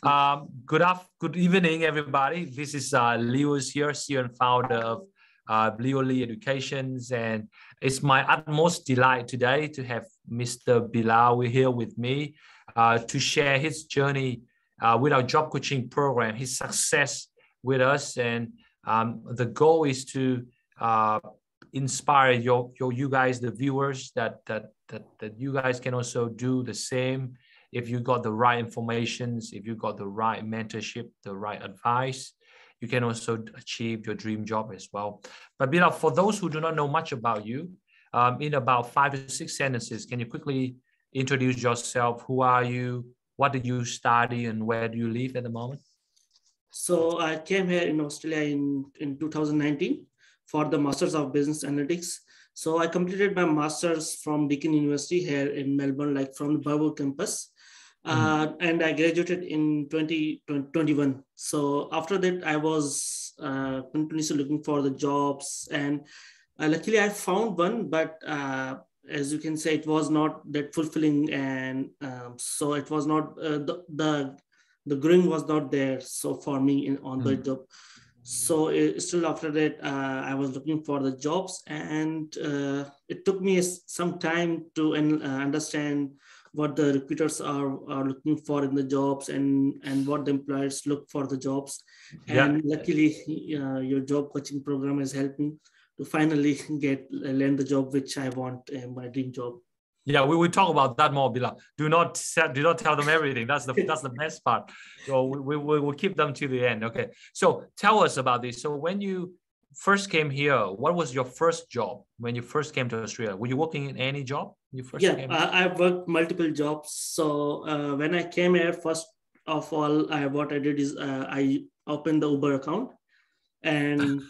Good evening, everybody. This is Lewis here, CEO and founder of 𝗲𝗡𝗧𝗧 Educations, and it's my utmost delight today to have Mr. Bilawal here with me to share his journey with our job coaching program, his success with us, and the goal is to inspire you guys, the viewers, that you guys can also do the same if you got the right information, if you got the right mentorship, the right advice. You can also achieve your dream job as well. But Bilal, for those who do not know much about you, in about 5 to 6 sentences, can you quickly introduce yourself? Who are you? What did you study, and where do you live at the moment? So I came here in Australia in 2019 for the Masters of Business Analytics. So I completed my Masters from Deakin University here in Melbourne, like from the Bilawal campus. And I graduated in 2021. So after that, I was continuously looking for the jobs, and luckily I found one, but as you can say, it was not that fulfilling, and so it was not the growing was not there. So for me on the job, so still after that, I was looking for the jobs, and it took me some time to understand what the recruiters are looking for in the jobs, and what the employers look for the jobs. And luckily, your job coaching program has helped me to finally land the job which I want, my dream job. Yeah, we will talk about that more, Bilal. Do not tell them everything. That's the best part. So we will keep them to the end. Okay. So tell us about this. So when you first came here, what was your first job when you first came to Australia? Were you working in any job? I worked multiple jobs. So when I came here, first of all, what I did is I opened the Uber account, and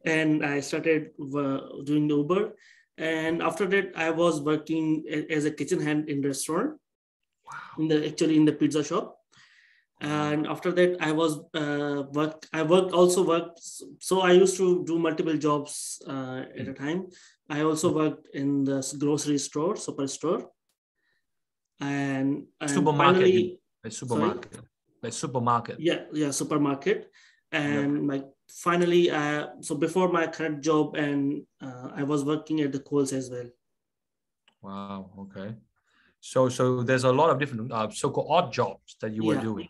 and I started doing the Uber. And after that, I was working as a kitchen hand in restaurant, in the pizza shop. And after that, I was worked. So I used to do multiple jobs at a time. I also worked in the grocery store, superstore, and supermarket. Finally, supermarket. Yeah, supermarket. And finally, so before my current job, and I was working at the Coles as well. Wow. Okay. So there's a lot of different so-called odd jobs that you were doing,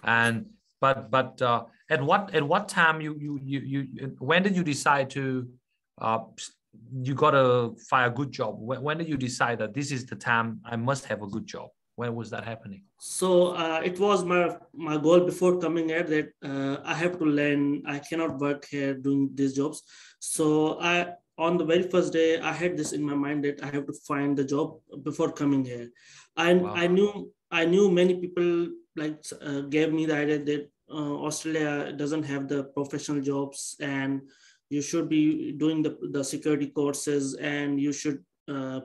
and but at what time when did you decide to you gotta find a good job? When did you decide that this is the time I must have a good job? When was that happening? So it was my goal before coming here that I have to learn. I cannot work here doing these jobs. So on the very first day, I had this in my mind that I have to find the job before coming here. And I knew many people gave me the idea that Australia doesn't have the professional jobs, and you should be doing the security courses, and you should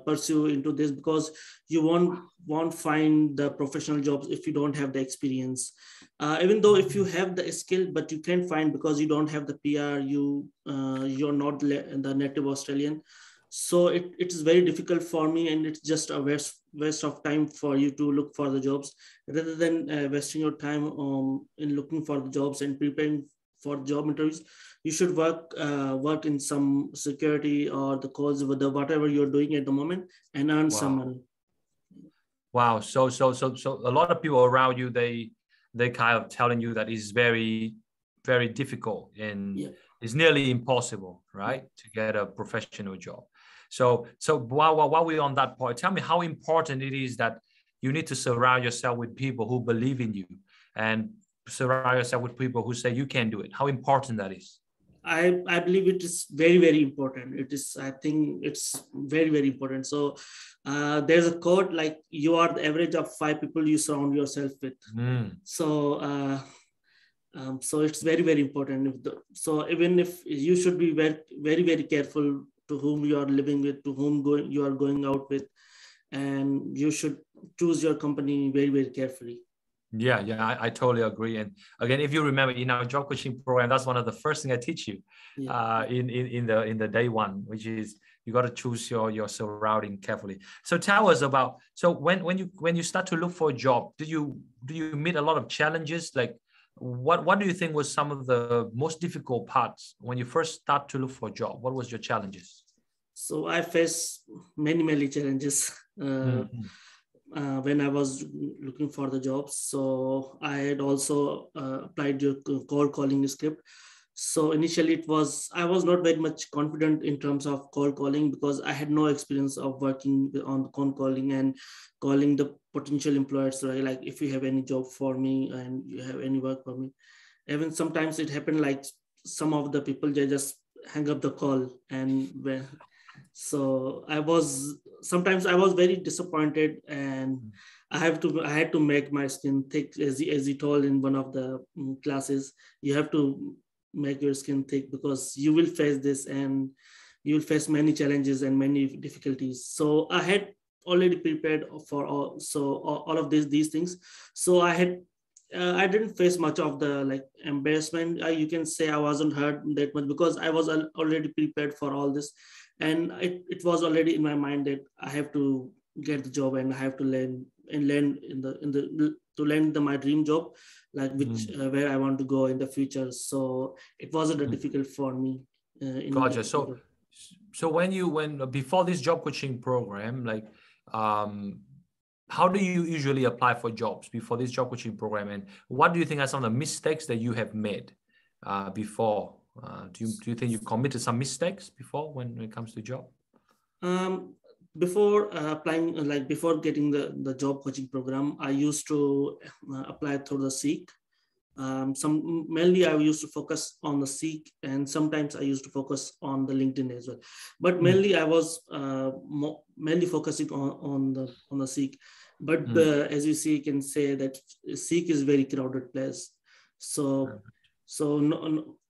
pursue into this because you won't find the professional jobs if you don't have the experience. Even though if you have the skill, but you can't find because you don't have the PR, you're not the native Australian. So it is very difficult for me, and it's just a waste of time for you to look for the jobs rather than wasting your time in looking for the jobs and preparing for job interviews. You should work in some security or the calls with whatever you're doing at the moment and earn some money. Wow. So a lot of people around you, they kind of telling you that it's very, very difficult and it's nearly impossible, right, to get a professional job. So while we're on that point, tell me how important it is that you need to surround yourself with people who believe in you and surround yourself with people who say you can do it. How important that is? I believe it is very, very important. I think it's very, very important. So there's a quote like, you are the average of 5 people you surround yourself with. So it's very, very important. So even if you should be very, very, very careful to whom you are living with, to whom you are going out with, and you should choose your company very, very carefully. Yeah, I totally agree. And again, if you remember in our job coaching program, that's one of the first things I teach you in the day one, which is You got to choose your surrounding carefully. So tell us about, so when you start to look for a job, do you meet a lot of challenges? Like what do you think was some of the most difficult parts when you first start to look for a job? What was your challenges? So I faced many challenges when I was looking for the jobs. So I had also applied your cold calling script. So initially I was not very much confident in terms of cold calling because I had no experience of working on cold calling and calling the potential employers, right? Like if you have any job for me and you have any work for me. Even sometimes it happened like some of the people, they just hang up the call. So sometimes I was very disappointed, and I had to make my skin thick, as he told in one of the classes. You have to make your skin thick because you will face this and you will face many challenges and many difficulties. So I had already prepared for all of these things. So I didn't face much of the like embarrassment. You can say I wasn't hurt that much because I was already prepared for all this, and it was already in my mind that I have to get the job and I have to land my dream job, like which where I want to go in the future. So it wasn't difficult for me. Gotcha. So when before this job coaching program, like how do you usually apply for jobs before this job coaching program, and what do you think are some of the mistakes that you have made before? Do you think you committed some mistakes before when it comes to job? Before applying, like before getting the job coaching program, I used to apply through the 𝗓𝗡. Mainly I used to focus on the 𝗓𝗡, and sometimes I used to focus on the LinkedIn as well. But mainly I was mainly focusing on the 𝗓𝗡. But as you see, you can say that 𝗓𝗡 is very crowded place. So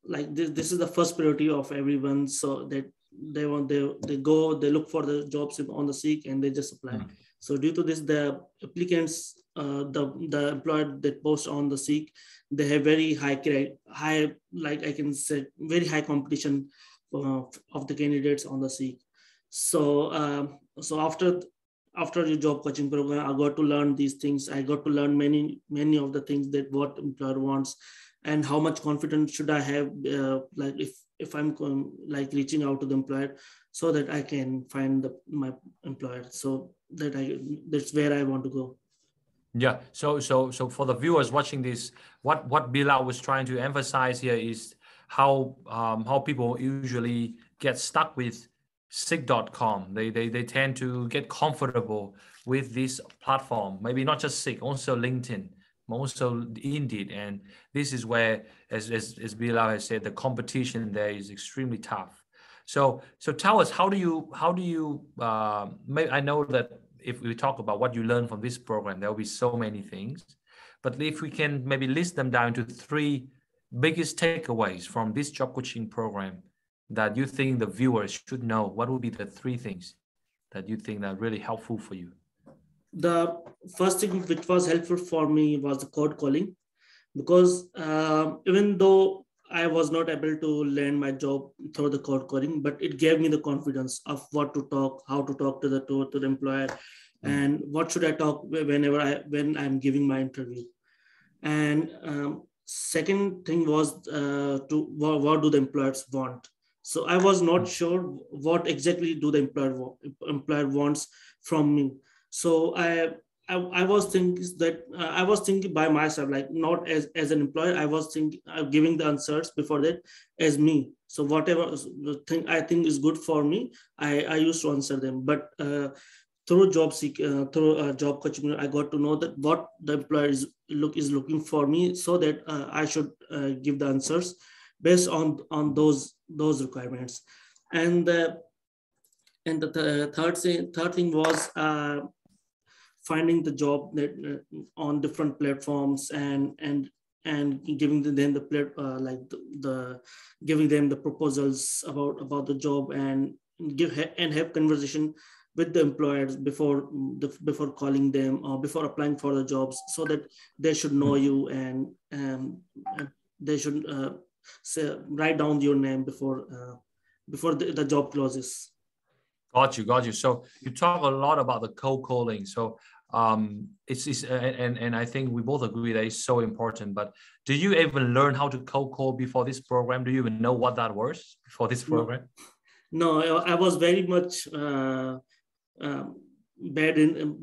like this is the first priority of everyone. So that they look for the jobs on the 𝗓𝗡 and they just apply. So due to this, the applicants, the employer that post on the 𝗓𝗡, they have very high, like I can say, very high competition of the candidates on the 𝗓𝗡. So after your job coaching program, I got to learn these things. I got to learn many of the things that what employer wants, and how much confidence should I have, like if I'm like reaching out to the employer, so that I can find my employer. So that's where I want to go. Yeah. So for the viewers watching this, what Bilal was trying to emphasize here is how people usually get stuck with 𝗓𝗡.com. They tend to get comfortable with this platform. Maybe not just 𝗓𝗡, also LinkedIn, also Indeed, and this is where, as Bilal has said, the competition there is extremely tough. So tell us, how do you I know that if we talk about what you learned from this program, there will be so many things, but if we can maybe list them down to 3 biggest takeaways from this job coaching program that you think the viewers should know, what would be the 3 things that you think are really helpful for you? The first thing which was helpful for me was the cold calling, because even though I was not able to land my job through the cold calling, but it gave me the confidence of what to talk, how to talk to the employer, and what should I talk when I'm giving my interview. And second thing was what do the employers want. So I was not sure what exactly do the employer wants from me. So I was thinking by myself, like not as an employer. I was thinking giving the answers before that as me. So whatever the thing I think is good for me, I used to answer them. But through job coaching, I got to know that what the employer is looking for me, so that I should give the answers based on those requirements. And the third thing was finding the job that on different platforms and giving them giving them the proposals about the job, and have conversation with the employers before calling them or before applying for the jobs, so that they should know you, and they should write down your name before the job closes. Got you. So you talk a lot about the cold calling. So and I think we both agree that it's so important. But do you even learn how to cold call before this program? Do you even know what that was before this program? No, I was very much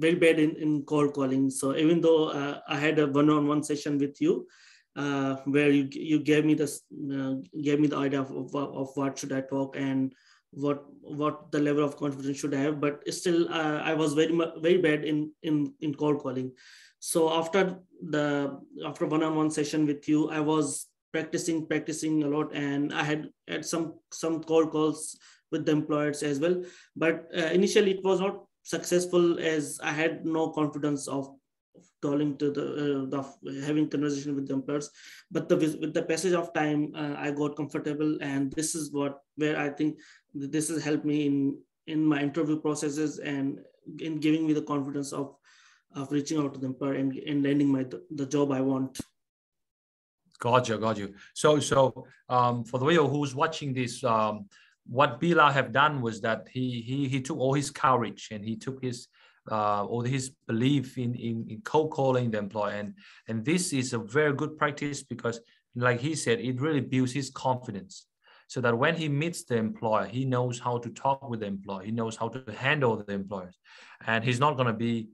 very bad in cold calling. So even though I had a one-on-one session with you, where you gave me the idea of what should I talk and what the level of confidence should I have, but still I was very bad in cold calling. So after one-on-one session with you, I was practicing a lot, and I had some cold calls with the employers as well. But initially it was not successful, as I had no confidence of calling to the having conversation with the employers. But with the passage of time, I got comfortable, and this is where I think this has helped me in my interview processes and in giving me the confidence of reaching out to the employer and landing the job I want. Got you. So for the way who's watching this, what Bilawal have done was that he took all his courage and he took his all his belief in cold calling the employer, and this is a very good practice because, like he said, it really builds his confidence, so that when he meets the employer, he knows how to talk with the employer, he knows how to handle the employers, and he's not going to be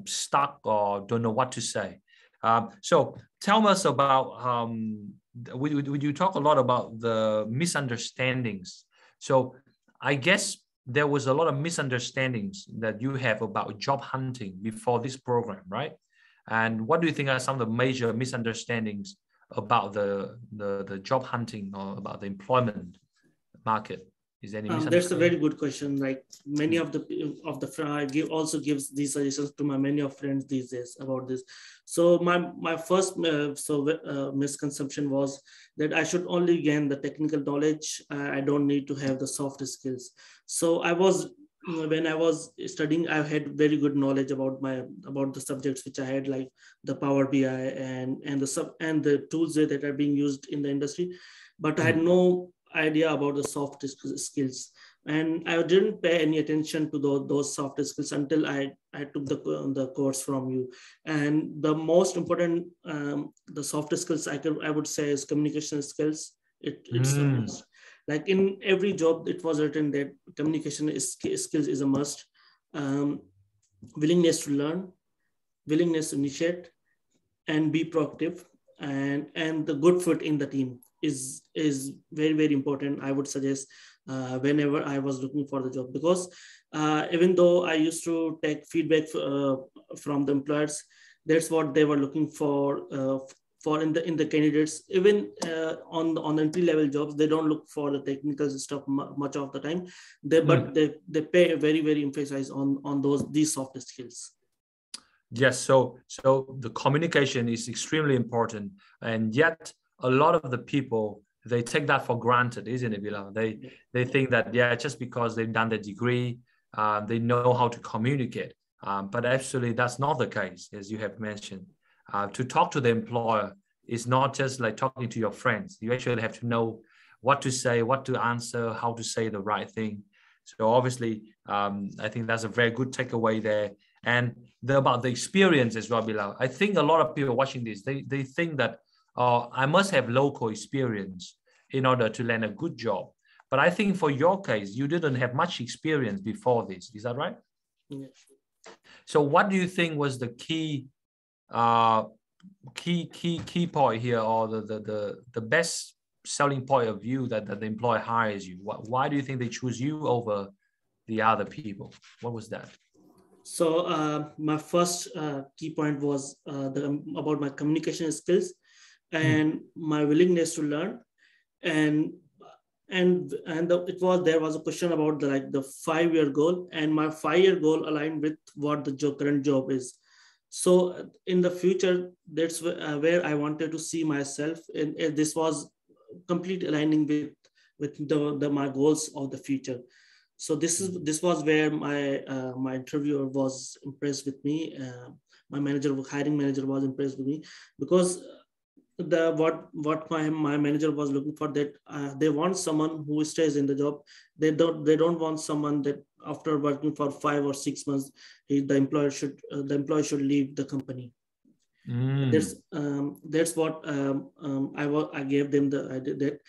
stuck or don't know what to say. So tell us about, would you talk a lot about the misunderstandings? So I guess there was a lot of misunderstandings that you have about job hunting before this program, right? And what do you think are some of the major misunderstandings about the job hunting or about the employment market? Is there any misunderstanding? That's a very good question. Like many of the also gives these suggestions to my many of friends these days about this. So my first misconception was that I should only gain the technical knowledge. I don't need to have the soft skills. So when I was studying, I had very good knowledge about the subjects which I had, like the Power BI and the tools that are being used in the industry, but I had no idea about the soft skills, and I didn't pay any attention to those soft skills until I took the course from you. And the most important, the soft skills I would say is communication skills. It's a must. Like in every job, it was written that communication skills is a must. Willingness to learn, willingness to initiate, and be proactive, and the good fit in the team is very, very important. I would suggest whenever I was looking for the job, because even though I used to take feedback from the employers, that's what they were looking for in the candidates. Even on the entry-level jobs, they don't look for the technical stuff much of the time. But they pay a very, very emphasis on these soft skills. Yes, so the communication is extremely important, and yet a lot of the people, they take that for granted, isn't it, Bilawal? They think that just because they've done the degree, they know how to communicate, but actually that's not the case, as you have mentioned. To talk to the employer is not just like talking to your friends. You actually have to know what to say, what to answer, how to say the right thing. So obviously, I think that's a very good takeaway there. And about the experience as well, Bilawal. I think a lot of people watching this, they think that I must have local experience in order to land a good job. But I think for your case, you didn't have much experience before this. Is that right? Yes. So what do you think was the key point here, or the best selling point of view that the employer hires you? Why do you think they choose you over the other people? What was that? So my first key point was about my communication skills and my willingness to learn, and there was a question about the 5-year goal, and my 5-year goal aligned with what the current job is. So in the future, that's where I wanted to see myself, and this was completely aligning with my goals of the future. So this was where my interviewer was impressed with me. My hiring manager was impressed with me, because what my manager was looking for, that they want someone who stays in the job. They don't want someone that after working for 5 or 6 months, the employee should leave the company. That's what I gave them the idea that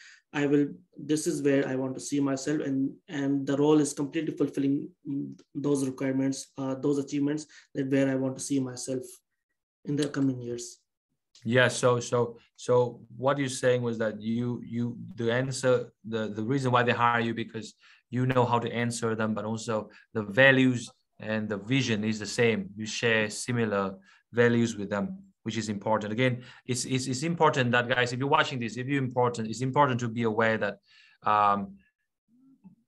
this is where I want to see myself, and the role is completely fulfilling those requirements, those achievements, that where I want to see myself in the coming years. Yeah. So what you're saying was that the reason why they hire you, because you know how to answer them, but also the values and the vision is the same. You share similar values with them, which is important. Again, it's important that, guys, if you're watching this, it's important to be aware that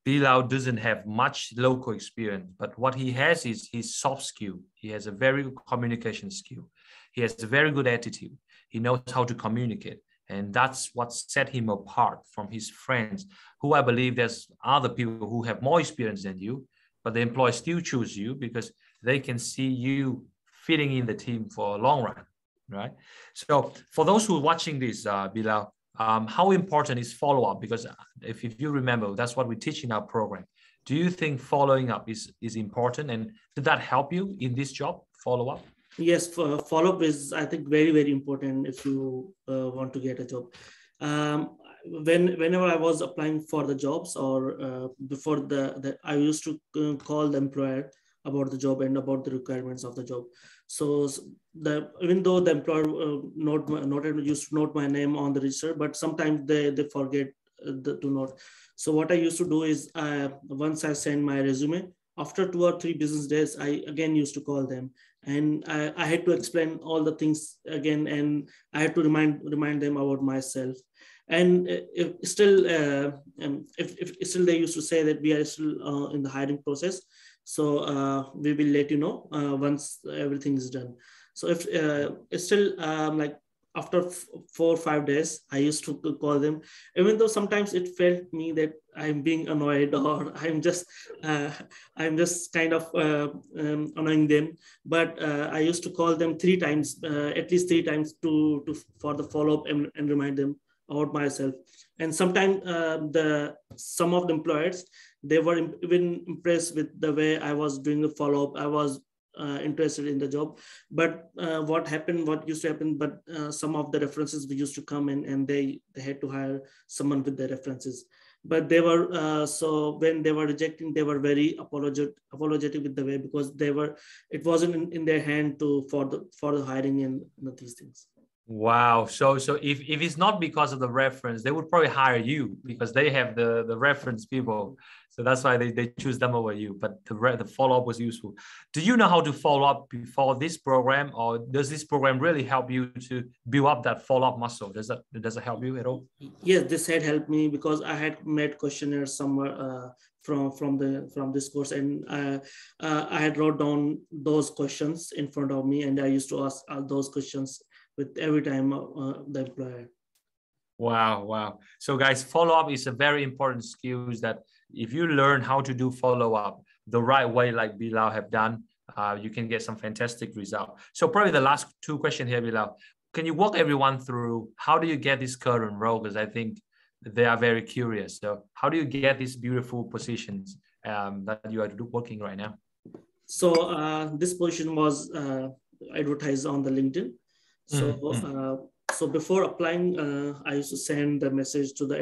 Bilawal doesn't have much local experience, but what he has is his soft skill. He has a very good communication skill. He has a very good attitude. He knows how to communicate. And that's what set him apart from his friends, who I believe there's other people who have more experience than you, but the employer still choose you because they can see you fitting in the team for a long run, right? So for those who are watching this, Bilawal, how important is follow-up? Because if you remember, that's what we teach in our program. Do you think following up is important? And did that help you in this job, follow-up? Yes, follow-up is, I think, very, very important if you want to get a job. Whenever I was applying for the jobs, or before I used to call the employer about the job and about the requirements of the job. So even though the employer used to note my name on the register, but sometimes they forget to note. So what I used to do is, once I send my resume, after 2 or 3 business days, I again used to call them, and I had to explain all the things again, and I had to remind them about myself. And if still they used to say that we are still in the hiring process, so we will let you know once everything is done. So if it's still like after 4 or 5 days, I used to call them, even though sometimes it felt me that I'm being annoyed, or I'm just kind of annoying them. But I used to call them 3 times, at least 3 times for the follow-up and remind them about myself. And sometimes some of the employers, they were even impressed with the way I was doing the follow-up. I was interested in the job, but what used to happen, but some of the references used to come in, and they had to hire someone with the references. But they were so when they were rejecting, they were very apologetic with the way, because it wasn't in their hand for the hiring and these things. Wow. So if it's not because of the reference, they would probably hire you because they have the reference people. So that's why they choose them over you. But the follow-up was useful. Do you know how to follow up before this program, or does this program really help you to build up that follow-up muscle? Does it help you at all? Yes, this had helped me, because I had made questionnaires somewhere from this course, and I had wrote down those questions in front of me, and I used to ask those questions with every time the employer. Wow. So guys, follow-up is a very important skill that if you learn how to do follow-up the right way, like Bilawal have done, you can get some fantastic result. So probably the last 2 questions here, Bilawal. Can you walk everyone through how do you get this current role? Because I think they are very curious. So how do you get these beautiful positions that you are working right now? So this position was advertised on the LinkedIn. So before applying, I used to send the message to the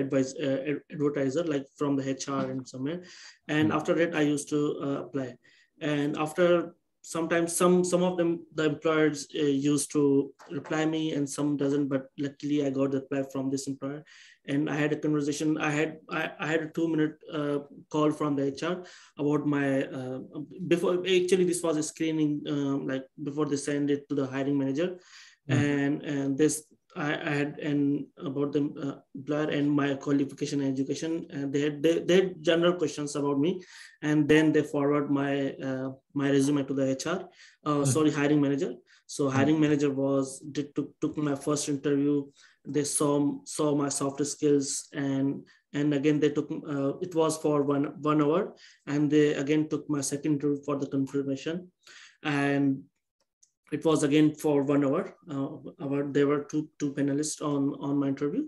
advertiser, like from the HR and somewhere. And after that, I used to apply. And after sometimes some of them, the employers used to reply me, and some doesn't. But luckily, I got the reply from this employer, and I had a conversation. I had a 2-minute call from the HR about my before. Actually, this was a screening, like before they send it to the hiring manager. And this I had about the employer and my qualification and education, and they had general questions about me, and then they forward my resume to the HR, hiring manager. So hiring manager took my first interview. They saw my soft skills, and again they took it was for one hour, and they again took my second interview for the confirmation, and it was again for 1 hour. There were two panelists on my interview,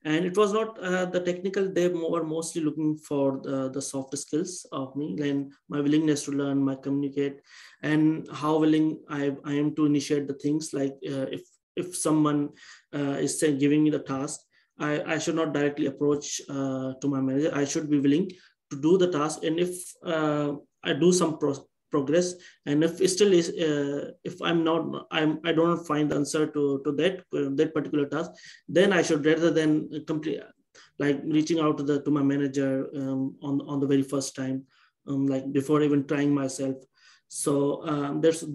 And it was not the technical. They were mostly looking for the soft skills of me, and my willingness to learn, my communicate, and how willing I am to initiate the things. Like if someone is saying, giving me the task, I should not directly approach to my manager. I should be willing to do the task. And if I do some progress, and if it still is, if I don't find the answer to that particular task, then I should, rather than complete, like reaching out to my manager on the very first time, like before even trying myself. So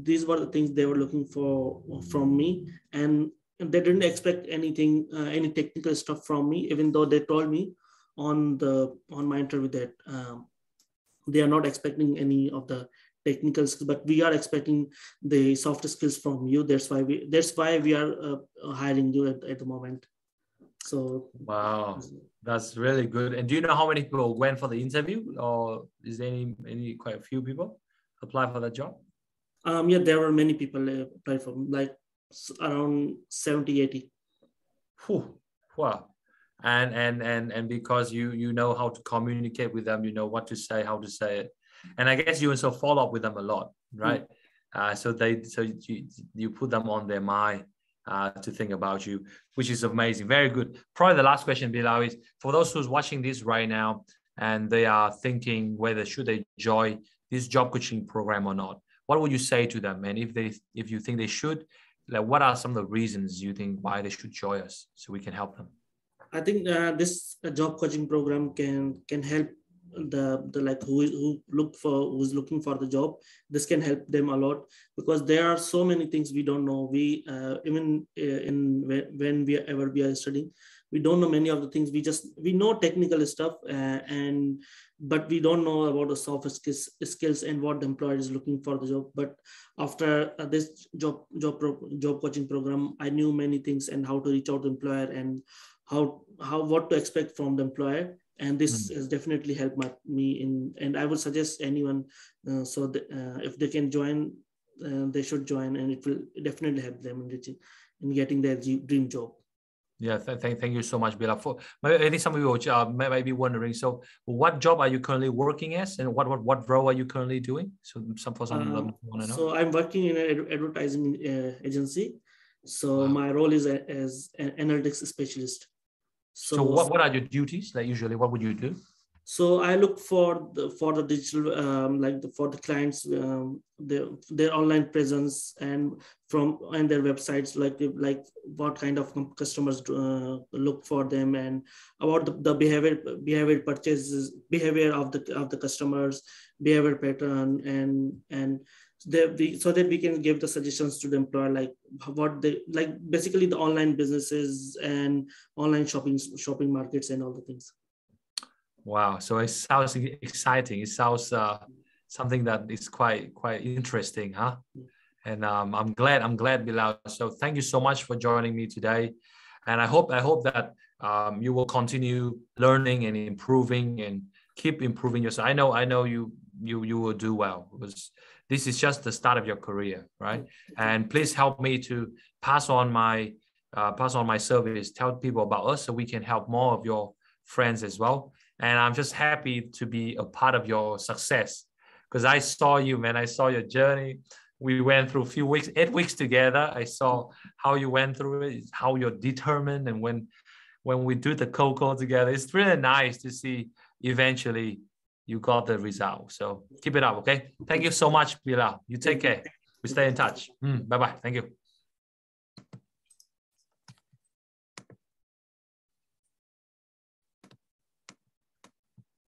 these were the things they were looking for from me, and they didn't expect anything, any technical stuff from me, even though they told me on my interview that they are not expecting any of the technical skills, but we are expecting the soft skills from you. That's why we are hiring you at the moment. So wow, that's really good. And do you know how many people went for the interview, or is there any quite a few people apply for that job? Yeah, there were many people applied for, like around 70, 80. Whew. Wow. And because you know how to communicate with them, you know what to say, how to say it. And I guess you also follow up with them a lot, right? So you put them on their mind to think about you, which is amazing. Very good. Probably the last question, Bilal, is for those who's watching this right now and they are thinking whether should they join this job coaching program or not, what would you say to them? And if you think they should, like, what are some of the reasons you think why they should join us so we can help them? I think this job coaching program can help the like who's looking for the job. This can help them a lot, because there are so many things we don't know. We even when we are studying, we don't know many of the things. We know technical stuff, but we don't know about the soft skills and what the employer is looking for the job. But after this job coaching program, I knew many things, and how to reach out to the employer, and what to expect from the employer. And this has definitely helped me in, and I would suggest anyone, if they can join, they should join, and it will definitely help them in getting their dream job. Yeah, thank you so much, Bilal. I think some of you may be wondering, so what job are you currently working as, and what role are you currently doing? So for some of them want to know. So I'm working in an advertising agency. So my role is as an analytics specialist. So what are your duties? Like usually, what would you do? So I look for the digital, for the clients, their online presence, and their websites, like what kind of customers look for them, and about the behavior purchases, behavior of the customers, behavior pattern, and so that we can give the suggestions to the employer, like what they like, basically the online businesses and online shopping markets and all the things. Wow, so it sounds exciting. It sounds something that is quite interesting, huh? And I'm glad, Bilal. So thank you so much for joining me today, and I hope that you will continue learning and improving and keep improving yourself. I know you will do well, because this is just the start of your career, right? And please help me to pass on my service, tell people about us, so we can help more of your friends as well. And I'm just happy to be a part of your success, because I saw you, man. I saw your journey. We went through 8 weeks together. I saw how you went through it, how you're determined. And when we do the cold call together, it's really nice to see eventually you got the result. So keep it up, okay? Thank you so much, Bilal. You take care. We stay in touch. Bye-bye. Thank you.